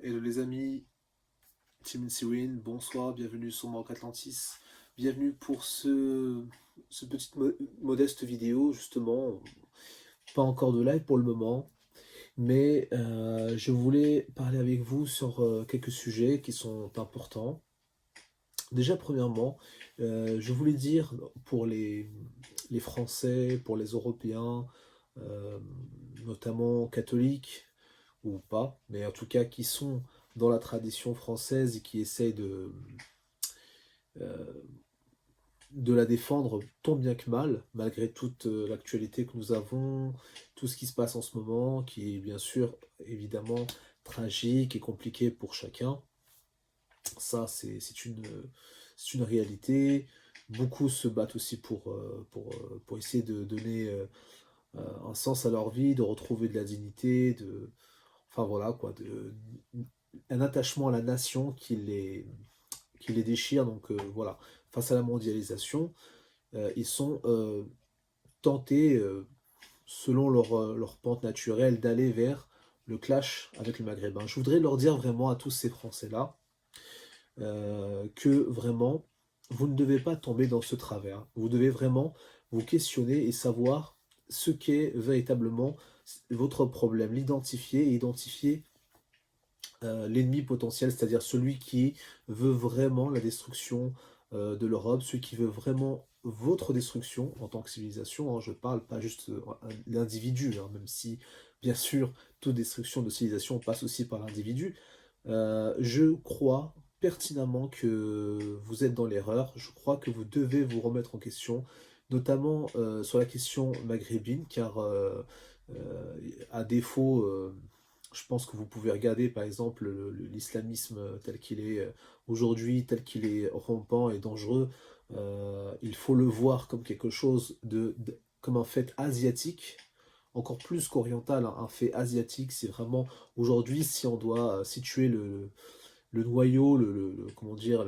Hello les amis, Tim Siwin, bonsoir, bienvenue sur Maroc Atlantis. Bienvenue pour ce petit modeste vidéo, justement. Pas encore de live pour le moment, mais je voulais parler avec vous sur quelques sujets qui sont importants. Déjà, premièrement, je voulais dire pour les Français, pour les Européens, euh, notamment catholiques, ou pas, mais en tout cas qui sont dans la tradition française et qui essayent euh, de la défendre tant bien que mal, malgré toute l'actualité que nous avons, tout ce qui se passe en ce moment, qui est bien sûr évidemment tragique et compliqué pour chacun. Ça, c'est une réalité. Beaucoup se battent aussi pour essayer de donner un sens à leur vie, de retrouver de la dignité, enfin voilà quoi, un attachement à la nation qui les déchire. Donc voilà, face à la mondialisation, ils sont tentés, selon leur pente naturelle, d'aller vers le clash avec le maghrébin. Je voudrais leur dire vraiment à tous ces Français-là que vraiment, vous ne devez pas tomber dans ce travers. Vous devez vraiment vous questionner et savoir ce qu'est véritablement votre problème, l'identifier et identifier l'ennemi potentiel, c'est-à-dire celui qui veut vraiment la destruction de l'Europe, celui qui veut vraiment votre destruction en tant que civilisation. Hein, je parle pas juste l'individu, hein, même si, bien sûr, toute destruction de civilisation passe aussi par l'individu. Je crois pertinemment que vous êtes dans l'erreur. Je crois que vous devez vous remettre en question, notamment sur la question maghrébine, car à défaut, je pense que vous pouvez regarder par exemple l'islamisme tel qu'il est aujourd'hui, tel qu'il est rampant et dangereux. Il faut le voir comme quelque chose comme un fait asiatique, encore plus qu'oriental, hein, un fait asiatique. C'est vraiment aujourd'hui, si on doit situer le noyau, comment dire,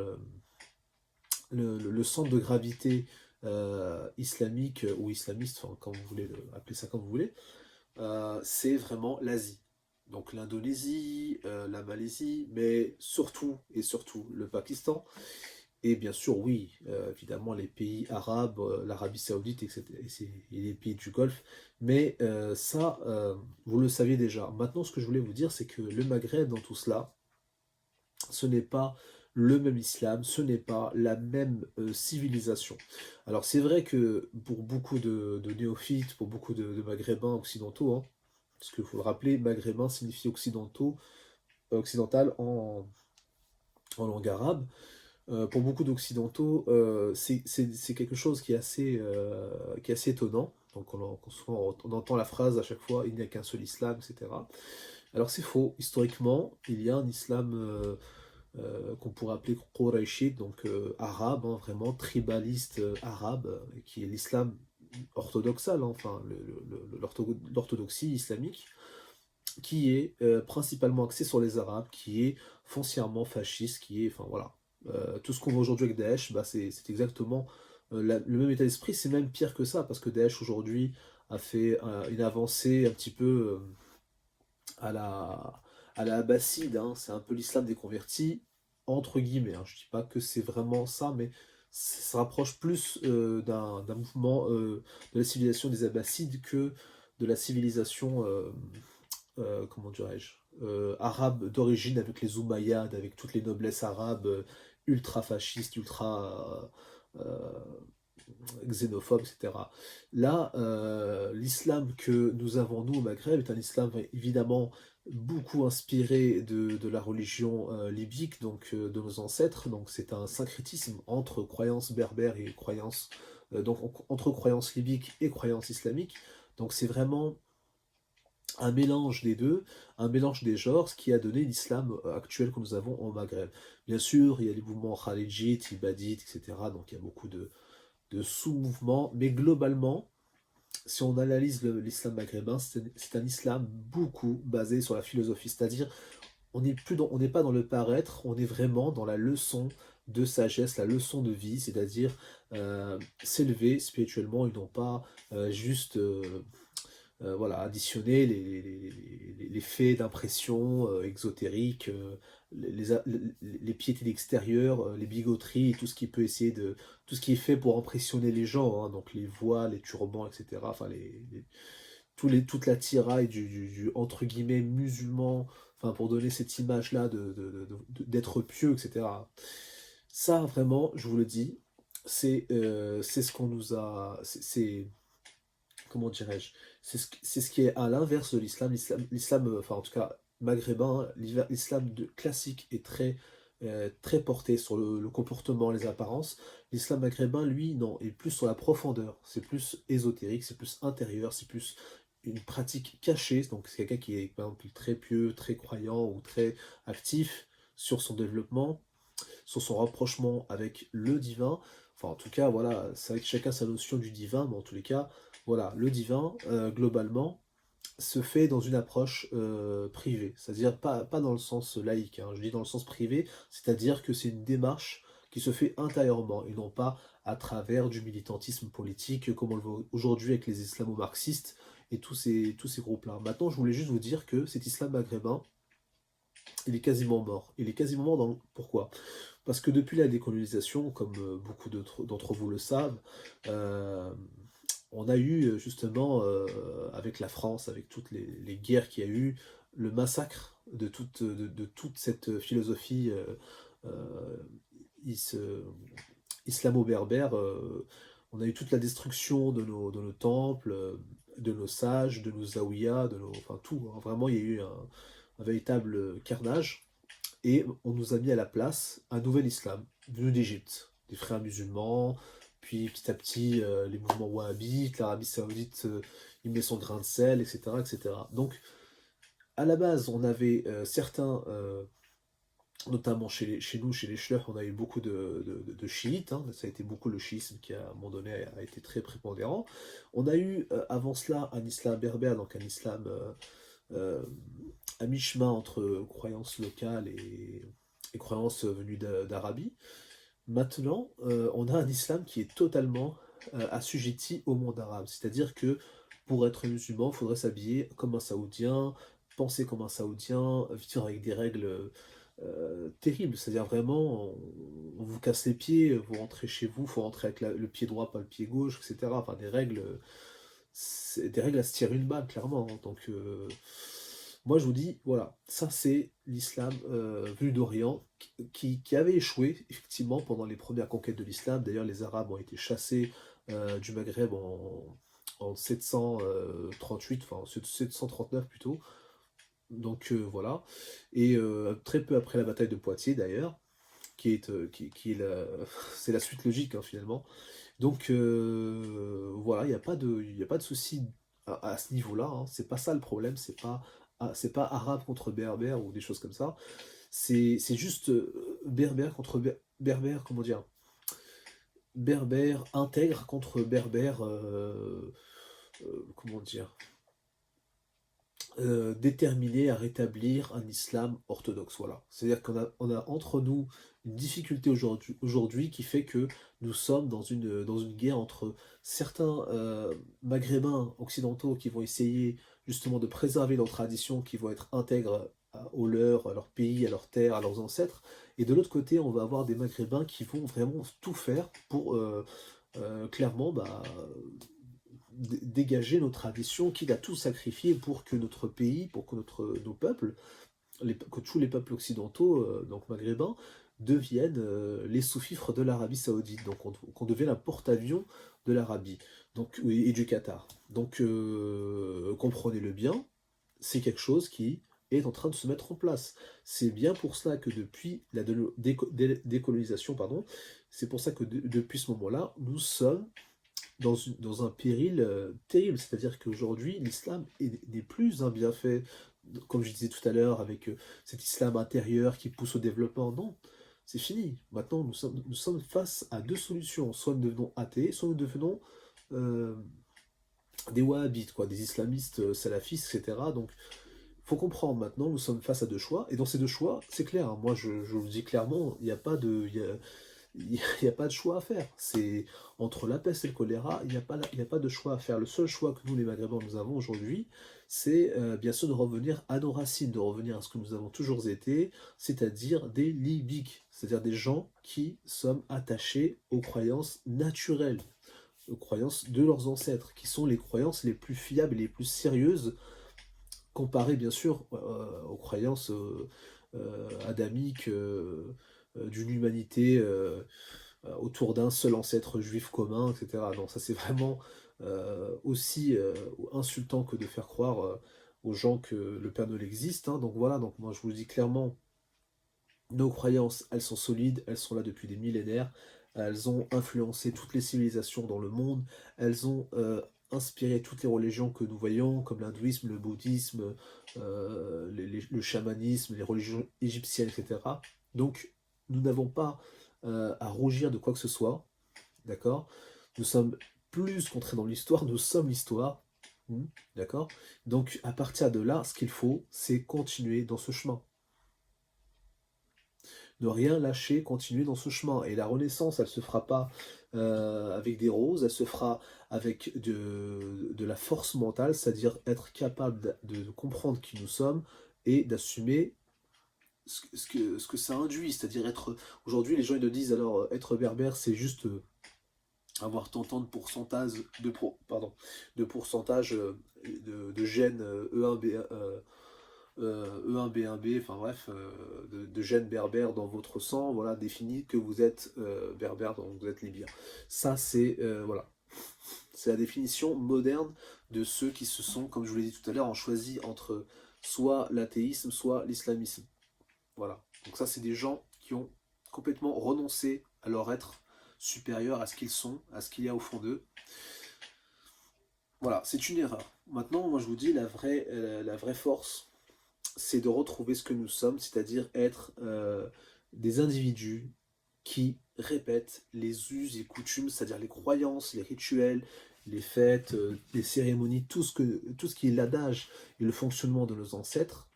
le centre de gravité islamique ou islamiste, enfin, quand vous voulez appeler ça comme vous voulez, c'est vraiment l'Asie. Donc l'Indonésie, la Malaisie, mais surtout et surtout le Pakistan. Et bien sûr, oui, évidemment, les pays arabes, l'Arabie Saoudite, etc., et les pays du Golfe. Mais ça, vous le saviez déjà. Maintenant, ce que je voulais vous dire, c'est que le Maghreb, dans tout cela, ce n'est pas le même islam, ce n'est pas la même civilisation. Alors c'est vrai que pour beaucoup de néophytes, pour beaucoup de maghrébins occidentaux, hein, parce qu'il faut le rappeler, maghrébin signifie occidentaux, occidental en langue arabe. Pour beaucoup d'occidentaux, c'est quelque chose qui est assez étonnant. Donc souvent, on entend la phrase à chaque fois, il n'y a qu'un seul islam, etc. Alors c'est faux. Historiquement, il y a un islam qu'on pourrait appeler Qurayshite, donc arabe, hein, vraiment tribaliste arabe, qui est l'islam orthodoxal, hein, enfin l'orthodoxie islamique, qui est principalement axé sur les Arabes, qui est foncièrement fasciste, qui est, enfin voilà, tout ce qu'on voit aujourd'hui avec Daesh, bah, c'est exactement le même état d'esprit, c'est même pire que ça, parce que Daesh aujourd'hui a fait une avancée un petit peu à la abbasside, hein, c'est un peu l'islam des convertis, entre guillemets, hein, je dis pas que c'est vraiment ça, mais ça se rapproche plus d'un mouvement de la civilisation des abbassides que de la civilisation comment dirais-je, arabe d'origine avec les Umayyads, avec toutes les noblesses arabes ultra fascistes, ultra xénophobes, etc. Là, l'islam que nous avons, nous, au Maghreb, est un islam évidemment beaucoup inspiré de la religion libyque, donc de nos ancêtres. Donc c'est un syncrétisme entre croyances berbères et croyances, donc entre croyances libyques et croyances islamiques. Donc c'est vraiment un mélange des deux, un mélange des genres, ce qui a donné l'islam actuel que nous avons au Maghreb. Bien sûr, il y a les mouvements khaledjites, ibadites, etc. Donc il y a beaucoup de sous-mouvements, mais globalement, si on analyse l'islam maghrébin, c'est un islam beaucoup basé sur la philosophie, c'est-à-dire on n'est pas dans le paraître, on est vraiment dans la leçon de sagesse, la leçon de vie, c'est-à-dire s'élever spirituellement et non pas juste voilà, additionner les faits d'impression exotérique, les piétés d'extérieur, les bigoteries, et tout ce qui peut essayer de, tout ce qui est fait pour impressionner les gens, hein, donc les voiles, les turbans, etc. Enfin, toute l'attirail entre guillemets musulman, enfin pour donner cette image-là d'être pieux, etc. Ça, vraiment, je vous le dis, c'est ce qu'on nous a, comment dirais-je, c'est ce qui est à l'inverse de l'islam. L'islam, enfin en tout cas maghrébin, hein, l'islam classique est très porté sur le comportement, les apparences. L'islam maghrébin, lui, non, est plus sur la profondeur. C'est plus ésotérique, c'est plus intérieur, c'est plus une pratique cachée. Donc c'est quelqu'un qui est par exemple très pieux, très croyant ou très actif sur son développement, sur son rapprochement avec le divin. Enfin, en tout cas, voilà, c'est vrai que chacun sa notion du divin, mais en tous les cas, voilà, le divin, globalement, se fait dans une approche privée, c'est-à-dire pas dans le sens laïque, hein, je dis dans le sens privé, c'est-à-dire que c'est une démarche qui se fait intérieurement et non pas à travers du militantisme politique comme on le voit aujourd'hui avec les islamo-marxistes et tous ces groupes-là. Maintenant, je voulais juste vous dire que cet islam maghrébin, il est quasiment mort. Il est quasiment mort Pourquoi? Parce que depuis la décolonisation, comme beaucoup d'entre vous le savent, euh, on a eu justement, avec la France, avec toutes les guerres qu'il y a eu, le massacre de toute cette philosophie euh, is- euh, islamo-berbère. On a eu toute la destruction de nos temples, de nos sages, de nos zaouïas, enfin tout, hein. Vraiment, il y a eu un véritable carnage. Et on nous a mis à la place un nouvel islam, venu d'Égypte, des frères musulmans, puis petit à petit les mouvements wahhabites, l'Arabie saoudite il met son grain de sel, etc., etc. Donc à la base, on avait certains, notamment chez nous, chez les Schleurs, on a eu beaucoup de chiites, hein. Ça a été beaucoup le chiisme qui à un moment donné a été très prépondérant. On a eu avant cela un islam berbère, donc un islam euh, à mi-chemin entre croyances locales et croyances venues d'Arabie. Maintenant, on a un islam qui est totalement assujetti au monde arabe. C'est-à-dire que pour être musulman, il faudrait s'habiller comme un saoudien, penser comme un saoudien, vivre avec des règles terribles. C'est-à-dire vraiment, on vous casse les pieds, vous rentrez chez vous, il faut rentrer avec le pied droit, pas le pied gauche, etc. Enfin, des règles à se tirer une balle, clairement, hein. Donc, moi, je vous dis, voilà, ça, c'est l'islam venu d'Orient qui avait échoué, effectivement, pendant les premières conquêtes de l'islam. D'ailleurs, les Arabes ont été chassés du Maghreb en 738, enfin, 739 plutôt. Donc, voilà. Et très peu après la bataille de Poitiers, d'ailleurs, qui est c'est la suite logique, hein, finalement. Donc voilà, il y a pas de souci à ce niveau-là, hein. C'est pas ça le problème, c'est pas arabe contre berbère ou des choses comme ça. C'est juste berbère contre berbère, comment dire, berbère intègre contre berbère, comment dire, déterminé à rétablir un islam orthodoxe. Voilà. C'est-à-dire qu'on a entre nous une difficulté aujourd'hui qui fait que nous sommes dans une guerre entre certains maghrébins occidentaux qui vont essayer justement de préserver leurs traditions, qui vont être intègres aux leurs, à leur pays, à leur terre, à leurs ancêtres. Et de l'autre côté, on va avoir des maghrébins qui vont vraiment tout faire pour clairement dégager nos traditions, quitte à tout sacrifier pour que notre pays, pour que nos peuples, que tous les peuples occidentaux, donc maghrébins, deviennent les sous-fifres de l'Arabie Saoudite, donc qu'on devienne un porte-avions de l'Arabie, donc oui, et du Qatar. Donc comprenez-le bien, c'est quelque chose qui est en train de se mettre en place. C'est bien pour cela que depuis la décolonisation, pardon, c'est pour ça que depuis ce moment-là, nous sommes dans un péril terrible. C'est-à-dire qu'aujourd'hui, l'islam n'est plus un bienfait, comme je disais tout à l'heure, avec cet islam intérieur qui pousse au développement. Non, c'est fini. Maintenant, nous sommes face à deux solutions. Soit nous devenons athées, soit nous devenons euh, des wahhabites, quoi, des islamistes salafistes, etc. Donc, il faut comprendre maintenant, nous sommes face à deux choix. Et dans ces deux choix, c'est clair, hein. Moi, je vous le dis clairement, il n'y a pas de. il n'y a pas de choix à faire. C'est entre la peste et le choléra, il y a pas de choix à faire. Le seul choix que nous, les Maghrébins, nous avons aujourd'hui, c'est bien sûr de revenir à nos racines, de revenir à ce que nous avons toujours été, c'est-à-dire des Libyques, c'est-à-dire des gens qui sommes attachés aux croyances naturelles, aux croyances de leurs ancêtres, qui sont les croyances les plus fiables et les plus sérieuses, comparées bien sûr aux croyances adamiques d'une humanité autour d'un seul ancêtre juif commun, etc. Non, ça c'est vraiment aussi insultant que de faire croire aux gens que le Père Noël existe, hein. Donc voilà, donc moi je vous le dis clairement, nos croyances, elles sont solides, elles sont là depuis des millénaires, elles ont influencé toutes les civilisations dans le monde, elles ont inspiré toutes les religions que nous voyons, comme l'hindouisme, le bouddhisme, le chamanisme, les religions égyptiennes, etc. Donc, nous n'avons pas à rougir de quoi que ce soit, d'accord? Nous sommes plus qu'entrés dans l'histoire, nous sommes l'histoire, d'accord? Donc, à partir de là, ce qu'il faut, c'est continuer dans ce chemin. Ne rien lâcher, continuer dans ce chemin. Et la renaissance, elle se fera pas avec des roses, elle se fera avec de la force mentale, c'est-à-dire être capable de comprendre qui nous sommes et d'assumer ce que ça induit, c'est-à-dire être... Aujourd'hui, les gens ils te disent, alors, être berbère, c'est juste avoir tant de pourcentage, de pourcentage de gènes E1B, E1B1B, enfin bref, de gènes berbères dans votre sang, voilà, définit que vous êtes berbère, donc vous êtes libyen. Ça, c'est voilà, c'est la définition moderne de ceux qui se sont, comme je vous l'ai dit tout à l'heure, ont choisi entre soit l'athéisme, soit l'islamisme. Voilà. Donc ça, c'est des gens qui ont complètement renoncé à leur être supérieur à ce qu'ils sont, à ce qu'il y a au fond d'eux. Voilà, c'est une erreur. Maintenant, moi je vous dis, la vraie force, c'est de retrouver ce que nous sommes, c'est-à-dire être des individus qui répètent les us et coutumes, c'est-à-dire les croyances, les rituels, les fêtes, les cérémonies, tout ce qui est l'adage et le fonctionnement de nos ancêtres.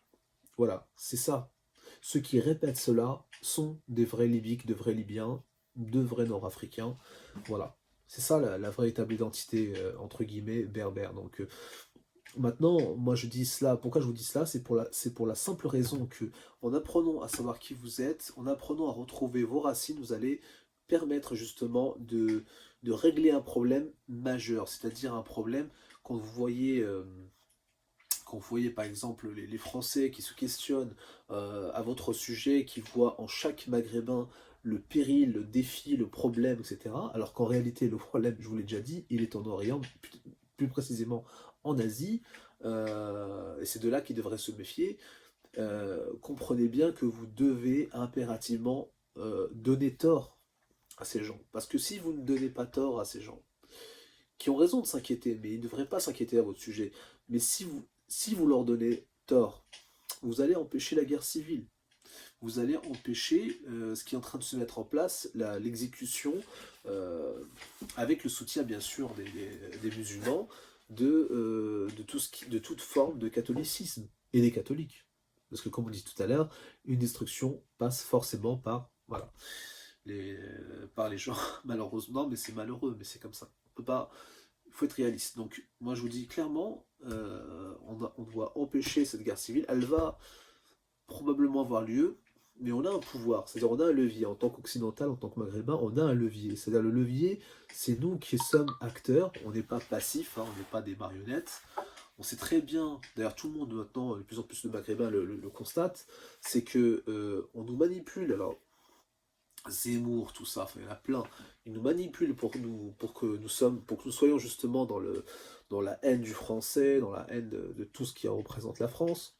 Voilà, c'est ça. Ceux qui répètent cela sont des vrais Libyques, de vrais Libyens, de vrais Nord-Africains. Voilà. C'est ça la véritable identité, entre guillemets, berbère. Donc, maintenant, moi je dis cela, pourquoi je vous dis cela? C'est pour la simple raison que, en apprenant à savoir qui vous êtes, en apprenant à retrouver vos racines, vous allez permettre justement de régler un problème majeur, c'est-à-dire un problème quand quand vous voyez par exemple les Français qui se questionnent à votre sujet, qui voient en chaque Maghrébin le péril, le défi, le problème, etc. Alors qu'en réalité, le problème, je vous l'ai déjà dit, il est en Orient, plus précisément en Asie, et c'est de là qu'ils devraient se méfier. Comprenez bien que vous devez impérativement donner tort à ces gens. Parce que si vous ne donnez pas tort à ces gens, qui ont raison de s'inquiéter, mais ils ne devraient pas s'inquiéter à votre sujet, mais si vous leur donnez tort, vous allez empêcher la guerre civile. Vous allez empêcher ce qui est en train de se mettre en place, l'exécution, avec le soutien bien sûr des musulmans, de toute forme de catholicisme et des catholiques. Parce que comme on dit tout à l'heure, une destruction passe forcément par, voilà, par les gens, malheureusement, mais c'est malheureux, mais c'est comme ça. On peut pas, il faut être réaliste. Donc moi je vous dis clairement, on doit empêcher cette guerre civile. Elle va probablement avoir lieu, mais on a un pouvoir, c'est-à-dire on a un levier. En tant qu'occidental, en tant que maghrébin, on a un levier. C'est-à-dire le levier, c'est nous qui sommes acteurs, on n'est pas passifs, hein, on n'est pas des marionnettes. On sait très bien, d'ailleurs tout le monde maintenant, de plus en plus de maghrébins le constate, c'est que on nous manipule. Alors Zemmour, tout ça, enfin, il y en a plein. Ils nous manipulent pour que nous soyons justement dans la haine du français, dans la haine de tout ce qui représente la France.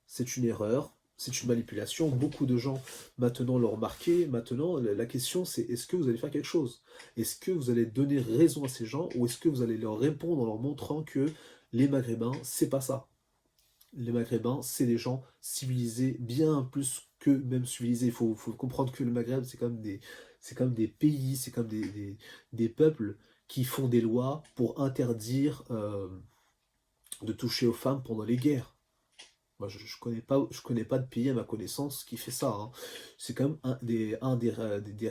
C'est une erreur, c'est une manipulation. Beaucoup de gens maintenant l'ont remarqué. Maintenant, la question c'est est-ce que vous allez faire quelque chose? Est-ce que vous allez donner raison à ces gens ou est-ce que vous allez leur répondre en leur montrant que les Maghrébins, c'est pas ça? Les Maghrébins, c'est des gens civilisés, bien plus que même civilisés. Faut comprendre que le Maghreb, c'est comme des pays, c'est comme des peuples qui font des lois pour interdire de toucher aux femmes pendant les guerres. Moi, je connais pas de pays à ma connaissance qui fait ça, hein. C'est quand même des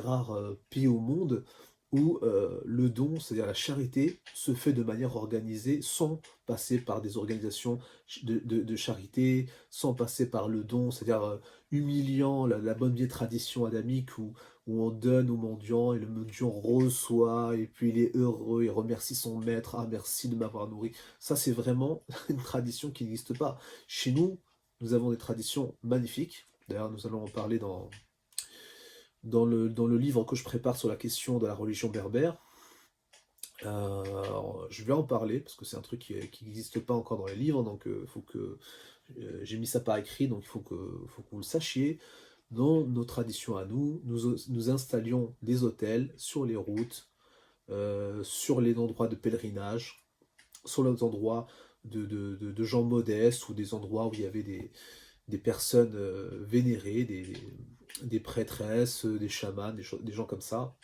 rares pays au monde où le don, c'est-à-dire la charité, se fait de manière organisée sans passer par des organisations de charité, sans passer par le don, c'est-à-dire humiliant la bonne vieille tradition adamique où on donne au mendiant et le mendiant reçoit et puis il est heureux, il remercie son maître, ah merci de m'avoir nourri. Ça, c'est vraiment une tradition qui n'existe pas. Chez nous, nous avons des traditions magnifiques. D'ailleurs, nous allons en parler dans le livre que je prépare sur la question de la religion berbère. Je vais en parler parce que c'est un truc qui n'existe pas encore dans les livres, donc faut que j'ai mis ça par écrit, donc faut que vous le sachiez. Dans nos traditions à nous, nous installions des hôtels sur les routes, sur les endroits de pèlerinage, sur les endroits de gens modestes ou des endroits où il y avait des personnes vénérées, des prêtresses, des chamans, des gens comme ça.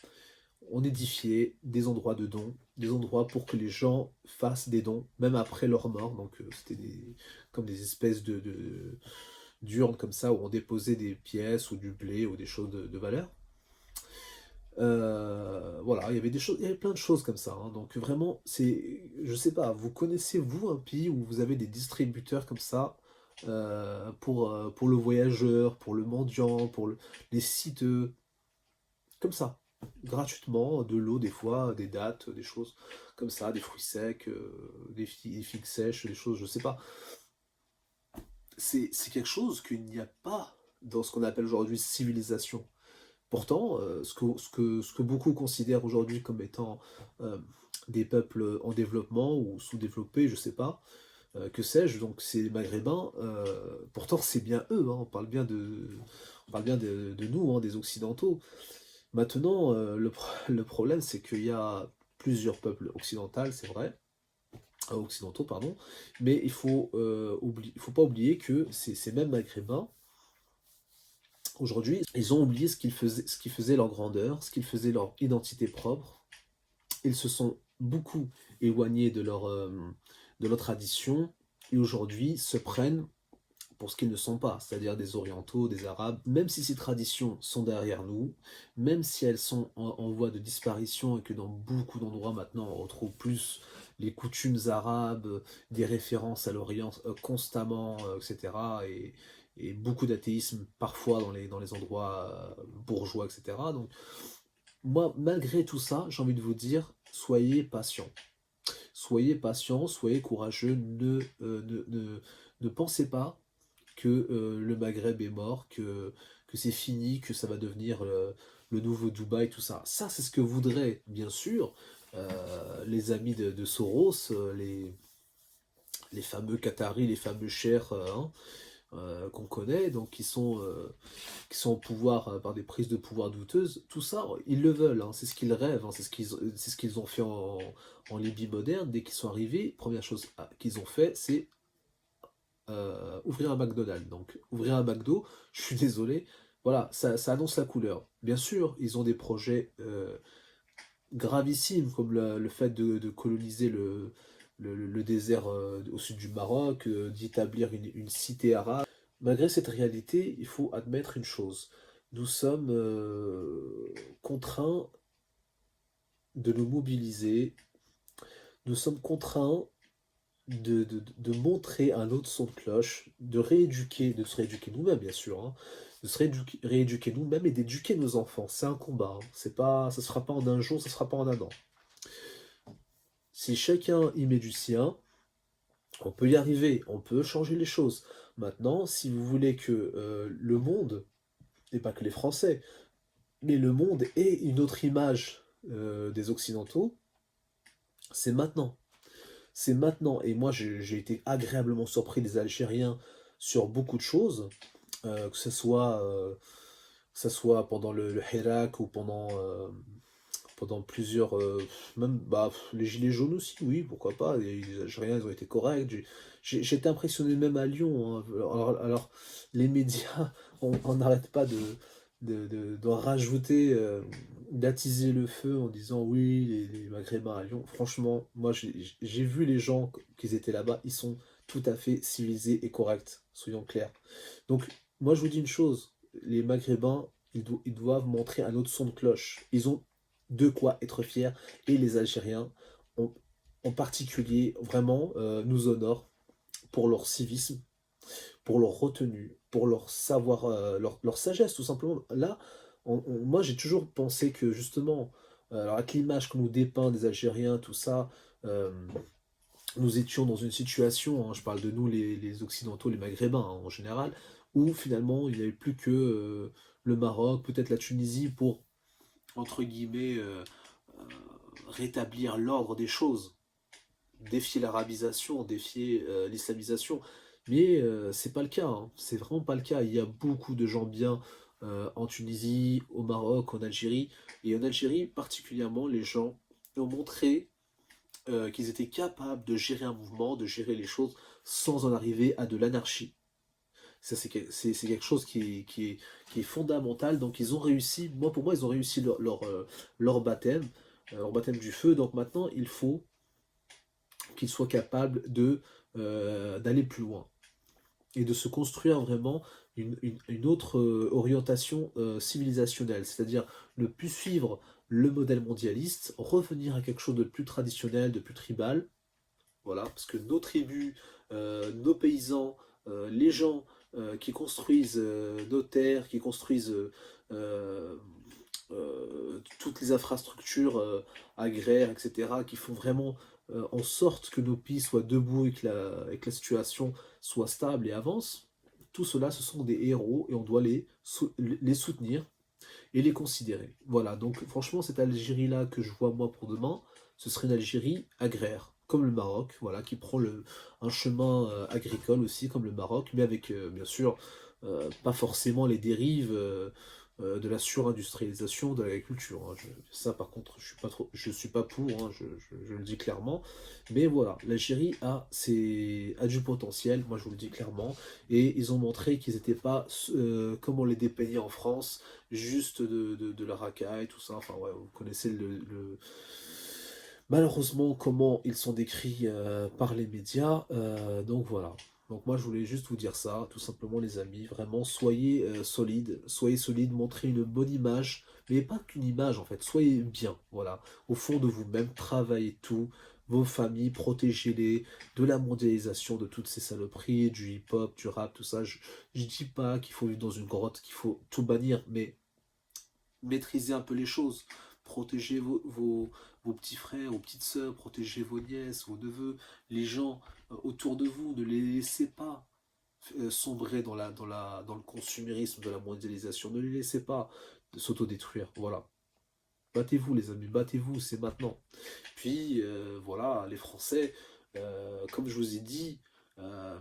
On édifiait des endroits de dons, des endroits pour que les gens fassent des dons, même après leur mort. Donc c'était comme des espèces d'urnes comme ça, où on déposait des pièces ou du blé ou des choses de valeur. Voilà, il y avait des choses, il y avait plein de choses comme ça, hein. Donc vraiment, je sais pas, vous connaissez vous un pays où vous avez des distributeurs comme ça pour le voyageur, pour le mendiant, les sites comme ça, gratuitement, de l'eau des fois, des dates, des choses comme ça, des fruits secs, des figues sèches, des choses, je sais pas. C'est quelque chose qu'il n'y a pas dans ce qu'on appelle aujourd'hui civilisation. Pourtant, ce que beaucoup considèrent aujourd'hui comme étant des peuples en développement ou sous-développés, je sais pas, que sais-je, donc ces Maghrébins, pourtant c'est bien eux, hein, on parle bien de nous, hein, des Occidentaux. Maintenant, le problème, c'est qu'il y a plusieurs peuples occidentaux, c'est vrai, occidentaux, pardon, mais il faut pas oublier que ces mêmes Maghrébins, aujourd'hui, ils ont oublié ce qui faisait leur grandeur, ce qui faisait leur identité propre. Ils se sont beaucoup éloignés de leur tradition et aujourd'hui se prennent pour ce qu'ils ne sont pas, c'est-à-dire des orientaux, des arabes, même si ces traditions sont derrière nous, même si elles sont en voie de disparition et que dans beaucoup d'endroits maintenant on retrouve plus les coutumes arabes, des références à l'Orient constamment, etc. Et beaucoup d'athéisme parfois dans les endroits bourgeois, etc. Donc moi, malgré tout ça, j'ai envie de vous dire, soyez patients. Soyez patients, soyez courageux, ne pensez pas que le Maghreb est mort, que c'est fini, que ça va devenir le nouveau Dubaï, tout ça. Ça, c'est ce que voudraient, bien sûr, les amis de Soros, les fameux Qataris, les fameux chers hein, qu'on connaît, donc qui sont au pouvoir par des prises de pouvoir douteuses. Tout ça, ils le veulent, hein, c'est ce qu'ils rêvent, hein, c'est ce qu'ils ont fait en Libye moderne. Dès qu'ils sont arrivés, première chose qu'ils ont fait, c'est ouvrir un McDonald's. Donc, ouvrir un McDo, je suis désolé, voilà, ça annonce la couleur. Bien sûr, ils ont des projets gravissimes, comme le fait de coloniser le désert au sud du Maroc, d'établir une cité arabe. Malgré cette réalité, il faut admettre une chose. Nous sommes contraints de nous mobiliser, nous sommes contraints de montrer un autre son de cloche, de se rééduquer nous-mêmes, bien sûr, hein, de se rééduquer nous-mêmes et d'éduquer nos enfants. C'est un combat, hein. C'est pas, ça se fera pas en un jour, ça se fera pas en un an. Si chacun y met du sien, on peut y arriver, on peut changer les choses. Maintenant, si vous voulez que le monde, et pas que les Français, mais le monde ait une autre image des Occidentaux, c'est maintenant. C'est maintenant. Et moi, j'ai été agréablement surpris des Algériens sur beaucoup de choses, que ce soit pendant le Hirak ou pendant plusieurs. Même bah, les Gilets jaunes aussi, oui, pourquoi pas. Les Algériens, ils ont été corrects. J'ai été impressionné même à Lyon, hein. Alors, les médias, on n'arrête pas d'en rajouter, d'attiser le feu en disant oui, les Maghrébins à Lyon. Franchement, moi j'ai vu les gens qui étaient là-bas, ils sont tout à fait civilisé et correct, soyons clairs. Donc, moi, je vous dis une chose, les Maghrébins, ils doivent montrer un autre son de cloche. Ils ont de quoi être fiers, et les Algériens, en, en particulier, vraiment, nous honorent pour leur civisme, pour leur retenue, pour leur savoir, leur sagesse, tout simplement. Là, moi, j'ai toujours pensé que, justement, alors avec l'image qu'on nous dépeint des Algériens, tout ça, euh, nous étions dans une situation, hein, je parle de nous les Occidentaux, les Maghrébins hein, en général, où finalement il n'y avait plus que le Maroc, peut-être la Tunisie pour, entre guillemets, rétablir l'ordre des choses, défier l'arabisation, défier l'islamisation. Mais c'est pas le cas, hein. C'est vraiment pas le cas. Il y a beaucoup de gens bien en Tunisie, au Maroc, en Algérie. Et en Algérie, particulièrement, les gens ont montré qu'ils étaient capables de gérer un mouvement, de gérer les choses sans en arriver à de l'anarchie. Ça, c'est quelque chose qui est fondamental. Donc, ils ont réussi, moi, pour moi, ils ont réussi leur baptême du feu. Donc, maintenant, il faut qu'ils soient capables d'aller plus loin et de se construire vraiment une autre orientation civilisationnelle, c'est-à-dire ne plus suivre le modèle mondialiste, revenir à quelque chose de plus traditionnel, de plus tribal, voilà, parce que nos tribus, nos paysans, les gens qui construisent nos terres, qui construisent euh, toutes les infrastructures agraires, etc., qui font vraiment en sorte que nos pays soient debout et que la situation soit stable et avance, tout cela, ce sont des héros et on doit les soutenir et les considérer. Voilà, donc franchement, cette Algérie-là que je vois moi pour demain, ce serait une Algérie agraire, comme le Maroc, voilà, qui prend un chemin agricole aussi, comme le Maroc, mais avec bien sûr pas forcément les dérives de la surindustrialisation de l'agriculture, hein. Ça, par contre, je suis pas pour, hein, je le dis clairement. Mais voilà, l'Algérie a du potentiel, moi je vous le dis clairement, et ils ont montré qu'ils n'étaient pas comme on les dépeignait en France, juste de la racaille, tout ça. Enfin, ouais, vous connaissez malheureusement comment ils sont décrits par les médias. Donc voilà. Donc moi je voulais juste vous dire ça, tout simplement les amis, vraiment soyez solides, montrez une bonne image, mais pas qu'une image en fait, soyez bien, voilà, au fond de vous-même, travaillez tout, vos familles, protégez-les de la mondialisation, de toutes ces saloperies, du hip-hop, du rap, tout ça. Je dis pas qu'il faut vivre dans une grotte, qu'il faut tout bannir, mais maîtrisez un peu les choses. Protégez vos petits frères, vos petites sœurs, protégez vos nièces, vos neveux, les gens autour de vous, ne les laissez pas sombrer dans le consumérisme de la mondialisation, ne les laissez pas s'autodétruire, voilà. Battez-vous les amis, battez-vous, c'est maintenant. Puis voilà, les Français, comme je vous ai dit, euh,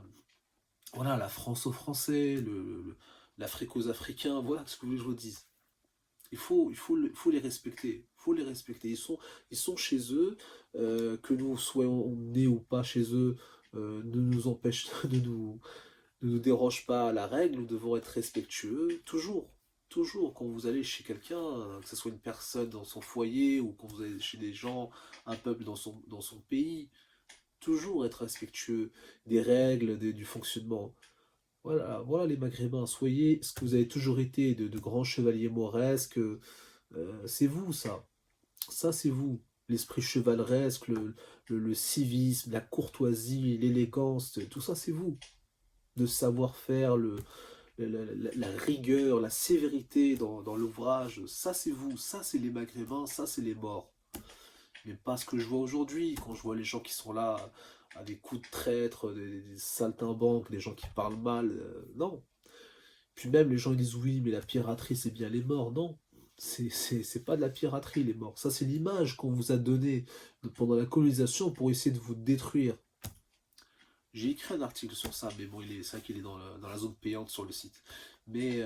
voilà, la France aux Français, l'Afrique aux Africains, voilà ce que je vous dise. Il faut les respecter. Il faut les respecter. Ils sont chez eux, que nous soyons nés ou pas chez eux, ne nous empêche, ne nous déroge pas à la règle. Nous devons être respectueux, toujours. Toujours, quand vous allez chez quelqu'un, que ce soit une personne dans son foyer ou quand vous allez chez des gens, un peuple dans son pays, toujours être respectueux des règles, du fonctionnement. Voilà, voilà les Maghrébins, soyez ce que vous avez toujours été, de grands chevaliers mauresques. C'est vous, ça. Ça, c'est vous. L'esprit chevaleresque, le civisme, la courtoisie, l'élégance, tout ça, c'est vous. Le savoir-faire, la rigueur, la sévérité dans l'ouvrage, ça, c'est vous. Ça, c'est les Maghrébins, ça, c'est les morts. Mais pas ce que je vois aujourd'hui, quand je vois les gens qui sont là à des coups de traître, des saltimbanques, des gens qui parlent mal. Non. Puis même les gens ils disent oui, mais la piraterie c'est bien les morts. Non, c'est pas de la piraterie les morts. Ça c'est l'image qu'on vous a donnée pendant la colonisation pour essayer de vous détruire. J'ai écrit un article sur ça, mais bon, c'est vrai qu'il est dans la zone payante sur le site. Mais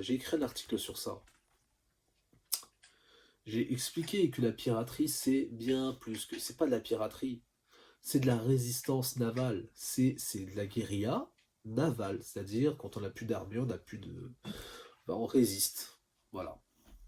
j'ai écrit un article sur ça. J'ai expliqué que la piraterie c'est bien plus que. C'est pas de la piraterie, c'est de la résistance navale. C'est de la guérilla navale. C'est-à-dire quand on n'a plus d'armée, on n'a plus de. Ben, on résiste. Voilà.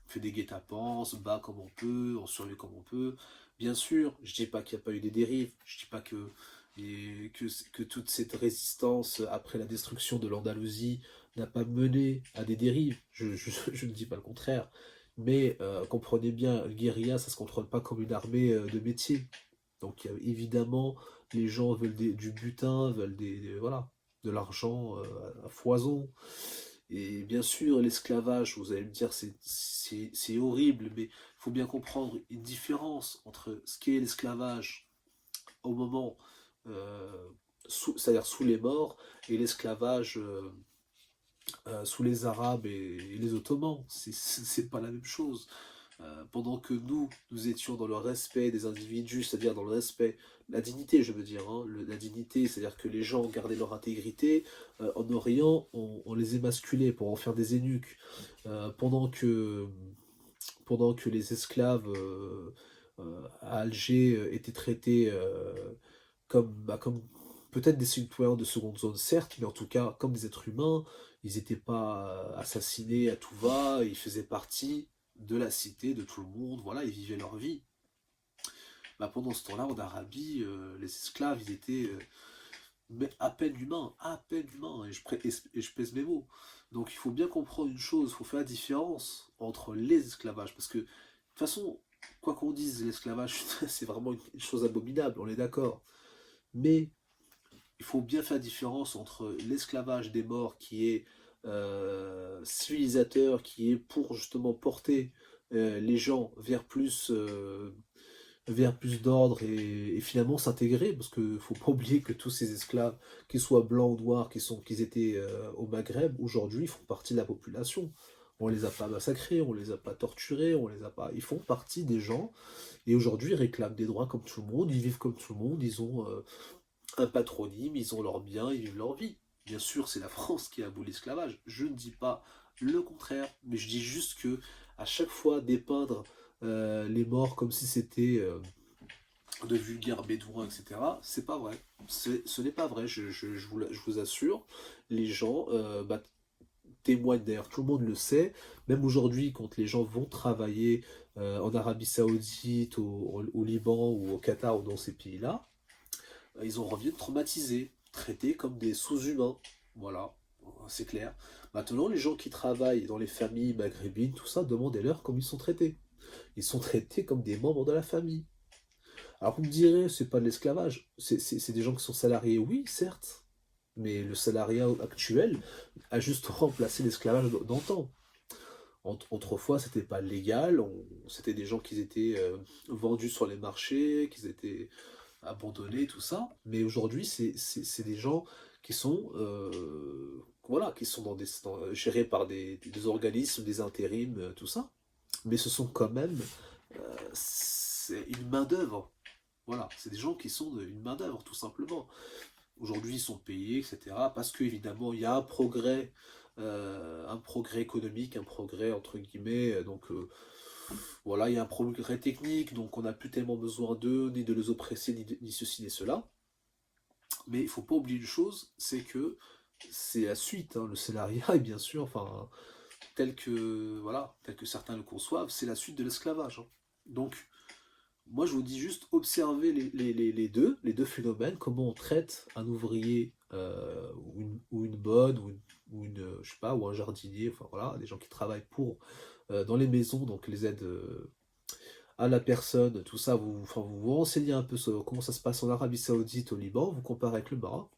On fait des guet-apens, on se bat comme on peut, on survit comme on peut. Bien sûr, je dis pas qu'il n'y a pas eu des dérives, je dis pas que et que toute cette résistance après la destruction de l'Andalousie n'a pas mené à des dérives. Je ne dis pas le contraire, mais comprenez bien, le guérilla, ça se contrôle pas comme une armée de métier. Donc évidemment, les gens veulent du butin, veulent voilà, de l'argent à foison. Et bien sûr, l'esclavage, vous allez me dire, c'est horrible, mais il faut bien comprendre une différence entre ce qu'est l'esclavage au moment, euh, c'est-à-dire sous les morts, et l'esclavage sous les Arabes et les Ottomans. C'est pas la même chose. Pendant que nous étions dans le respect des individus, c'est-à-dire dans le respect, la dignité, je veux dire, hein, la dignité, c'est-à-dire que les gens gardaient leur intégrité, en Orient, on les émasculait pour en faire des eunuques. Pendant que les esclaves à Alger étaient traités comme peut-être des citoyens de seconde zone, certes, mais en tout cas comme des êtres humains. Ils n'étaient pas assassinés à tout va, ils faisaient partie de la cité, de tout le monde, voilà, ils vivaient leur vie. Bah, pendant ce temps-là, en Arabie, les esclaves, ils étaient mais à peine humains, et je pèse mes mots. Donc il faut bien comprendre une chose, il faut faire la différence entre les esclavages, parce que de toute façon, quoi qu'on dise, l'esclavage, c'est vraiment une chose abominable, on est d'accord. Mais il faut bien faire la différence entre l'esclavage des morts qui est civilisateur, qui est pour justement porter les gens vers plus d'ordre et finalement s'intégrer, parce qu'il ne faut pas oublier que tous ces esclaves, qu'ils soient blancs ou noirs, qu'ils étaient au Maghreb, aujourd'hui font partie de la population. On les a pas massacrés, on les a pas torturés, on les a pas. Ils font partie des gens et aujourd'hui ils réclament des droits comme tout le monde, ils vivent comme tout le monde, ils ont un patronyme, ils ont leurs biens, ils vivent leur vie. Bien sûr, c'est la France qui a abolit l'esclavage. Je ne dis pas le contraire, mais je dis juste que à chaque fois dépeindre les morts comme si c'était de vulgaires bédouins, etc., c'est pas vrai. Ce n'est pas vrai, je vous assure. Les gens témoignent d'ailleurs, tout le monde le sait. Même aujourd'hui, quand les gens vont travailler en Arabie Saoudite, au Liban ou au Qatar ou dans ces pays-là, ils ont reviennent traumatisés, traités comme des sous-humains. Voilà, c'est clair. Maintenant, les gens qui travaillent dans les familles maghrébines, tout ça, demandez-leur comment ils sont traités. Ils sont traités comme des membres de la famille. Alors vous me direz, c'est pas de l'esclavage, c'est des gens qui sont salariés, oui, certes, mais le salariat actuel a juste remplacé l'esclavage d'antan. Autrefois, c'était pas légal, c'était des gens qui étaient vendus sur les marchés, qui étaient abandonnés, tout ça. Mais aujourd'hui, c'est des gens qui sont, voilà, qui sont gérés par des organismes, des intérims, tout ça. Mais ce sont quand même, c'est une main-d'œuvre. Voilà, c'est des gens qui sont une main-d'œuvre, tout simplement. Aujourd'hui, ils sont payés, etc. Parce qu'évidemment, il y a un progrès économique, un progrès entre guillemets. Donc, voilà, il y a un progrès technique, donc on n'a plus tellement besoin d'eux, ni de les oppresser, ni ceci, ni cela. Mais il ne faut pas oublier une chose, c'est que c'est la suite, hein, le salariat, et bien sûr, enfin, tel que certains le conçoivent, c'est la suite de l'esclavage, hein. Donc, moi, je vous dis juste, observez les deux phénomènes, comment on traite un ouvrier ou une bonne, ou une, je sais pas, ou un jardinier, enfin voilà, des gens qui travaillent dans les maisons, donc les aides à la personne, tout ça, vous renseignez un peu sur comment ça se passe en Arabie Saoudite, au Liban, vous comparez avec le Maroc,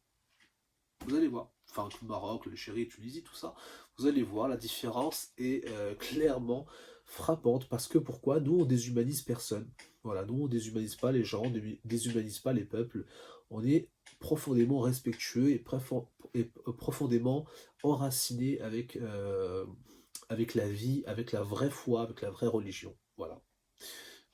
vous allez voir. Enfin, le Maroc, le Chéri, Tunisie, tout ça, vous allez voir, la différence est clairement frappante. Parce que pourquoi? Nous, on déshumanise personne. Voilà, nous, on déshumanise pas les gens, on déshumanise pas les peuples. On est profondément respectueux et profondément enraciné avec la vie, avec la vraie foi, avec la vraie religion. Voilà.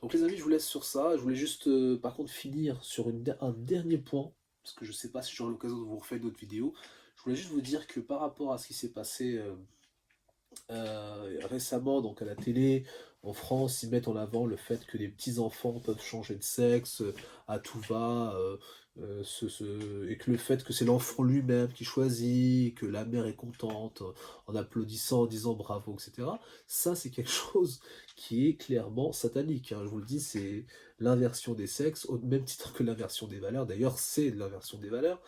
Donc les amis, je vous laisse sur ça. Je voulais juste par contre finir sur un dernier point, parce que je ne sais pas si j'aurai l'occasion de vous refaire d'autres vidéos. Je voulais juste vous dire que par rapport à ce qui s'est passé récemment donc à la télé, en France, ils mettent en avant le fait que les petits-enfants peuvent changer de sexe à tout va. et que le fait que c'est l'enfant lui-même qui choisit, que la mère est contente en applaudissant, en disant bravo, etc. Ça, c'est quelque chose qui est clairement satanique, hein. Je vous le dis, c'est l'inversion des sexes, au même titre que l'inversion des valeurs. D'ailleurs, c'est l'inversion des valeurs,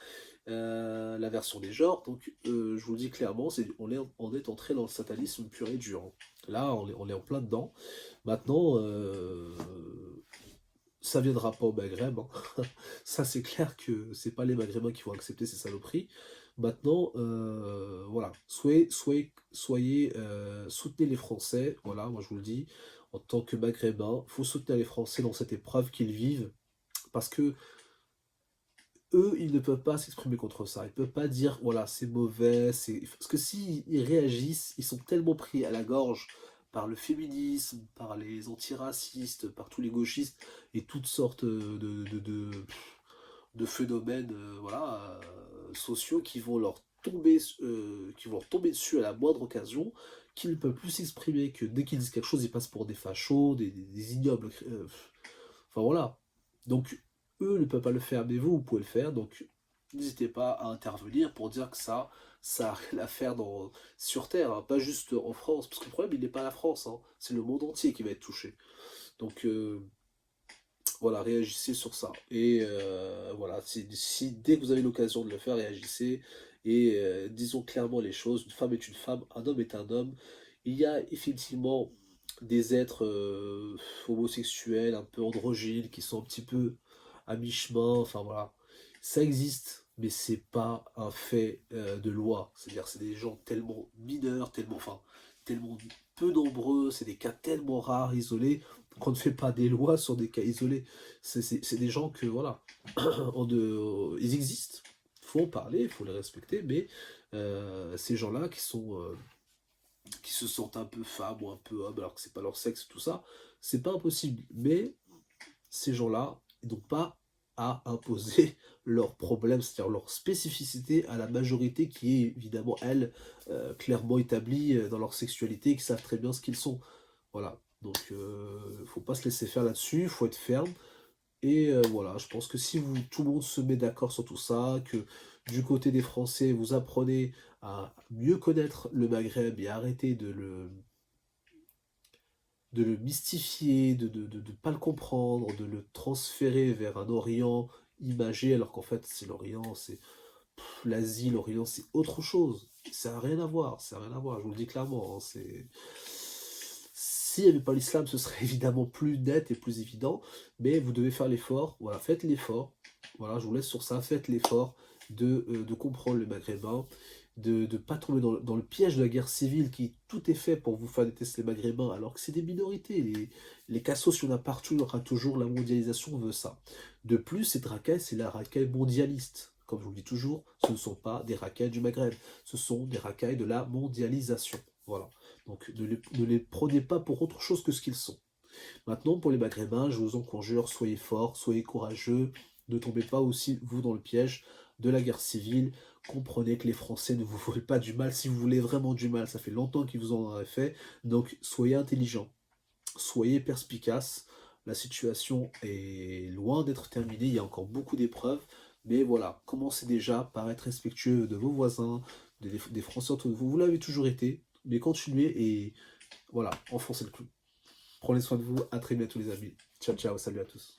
l'inversion des genres. Donc, je vous le dis clairement, on est entré dans le satanisme pur et dur, hein. Là, on est en plein dedans. Maintenant, ça viendra pas au Maghreb, hein. Ça, c'est clair que c'est pas les Maghrébins qui vont accepter ces saloperies. Maintenant, voilà, soutenez les Français. Voilà, moi je vous le dis, en tant que Maghrébins, faut soutenir les Français dans cette épreuve qu'ils vivent, parce que eux, ils ne peuvent pas s'exprimer contre ça. Ils peuvent pas dire, voilà, c'est mauvais, parce que s'ils réagissent, ils sont tellement pris à la gorge par le féminisme, par les antiracistes, par tous les gauchistes et toutes sortes de phénomènes, voilà, sociaux qui vont leur tomber dessus à la moindre occasion, qu'ils ne peuvent plus s'exprimer, que dès qu'ils disent quelque chose, ils passent pour des fachos, des ignobles. Enfin voilà. Donc, eux ne peuvent pas le faire, mais vous pouvez le faire. Donc, n'hésitez pas à intervenir pour dire que ça a rien à faire sur Terre, hein, pas juste en France. Parce que le problème, il n'est pas la France, hein, c'est le monde entier qui va être touché. Donc, voilà, réagissez sur ça. Et voilà, dès que vous avez l'occasion de le faire, réagissez. Et disons clairement les choses. Une femme est une femme, un homme est un homme. Il y a effectivement des êtres homosexuels, un peu androgynes, qui sont un petit peu à mi-chemin. Enfin voilà, ça existe, mais c'est pas un fait de loi. C'est-à-dire, c'est des gens tellement mineurs, tellement peu nombreux, c'est des cas tellement rares, isolés, qu'on ne fait pas des lois sur des cas isolés. C'est des gens que, voilà, ils existent. Il faut en parler, il faut les respecter, mais ces gens-là qui se sentent un peu femmes ou un peu hommes alors que c'est pas leur sexe, tout ça, c'est pas impossible. Mais ces gens-là, ils n'ont pas à imposer leurs problèmes, c'est-à-dire leur spécificité à la majorité qui est évidemment, elle, clairement établie dans leur sexualité, qui savent très bien ce qu'ils sont. Voilà. Donc, faut pas se laisser faire là-dessus, faut être ferme. Et voilà, je pense que si tout le monde se met d'accord sur tout ça, que du côté des Français, vous apprenez à mieux connaître le Maghreb et arrêter de le mystifier, de pas le comprendre, de le transférer vers un Orient imagé, alors qu'en fait, c'est l'Orient, c'est l'Asie, l'Orient, c'est autre chose. Ça n'a rien à voir, ça n'a rien à voir, je vous le dis clairement, hein, c'est... S'il n'y avait pas l'islam, ce serait évidemment plus net et plus évident, mais vous devez faire l'effort, voilà, faites l'effort, voilà, je vous laisse sur ça, faites l'effort de comprendre le maghrébin, de ne pas tomber dans le piège de la guerre civile qui tout est fait pour vous faire détester les maghrébins, alors que c'est des minorités, les cassos, il y en a partout, il y aura toujours, la mondialisation veut ça. De plus, cette racaille, c'est la racaille mondialiste. Comme je vous le dis toujours, ce ne sont pas des racailles du Maghreb, ce sont des racailles de la mondialisation. Voilà. Donc ne les prenez pas pour autre chose que ce qu'ils sont. Maintenant, pour les Maghrébins, je vous en conjure, soyez forts, soyez courageux, ne tombez pas aussi, vous, dans le piège de la guerre civile. Comprenez que les Français ne vous veulent pas du mal. Si vous voulez vraiment du mal, ça fait longtemps qu'ils vous en auraient fait. Donc, soyez intelligents, soyez perspicaces. La situation est loin d'être terminée, il y a encore beaucoup d'épreuves. Mais voilà, commencez déjà par être respectueux de vos voisins, des Français autour de vous. Vous l'avez toujours été, mais continuez et voilà, enfoncez le clou. Prenez soin de vous, à très bientôt les amis. Ciao, ciao, salut à tous.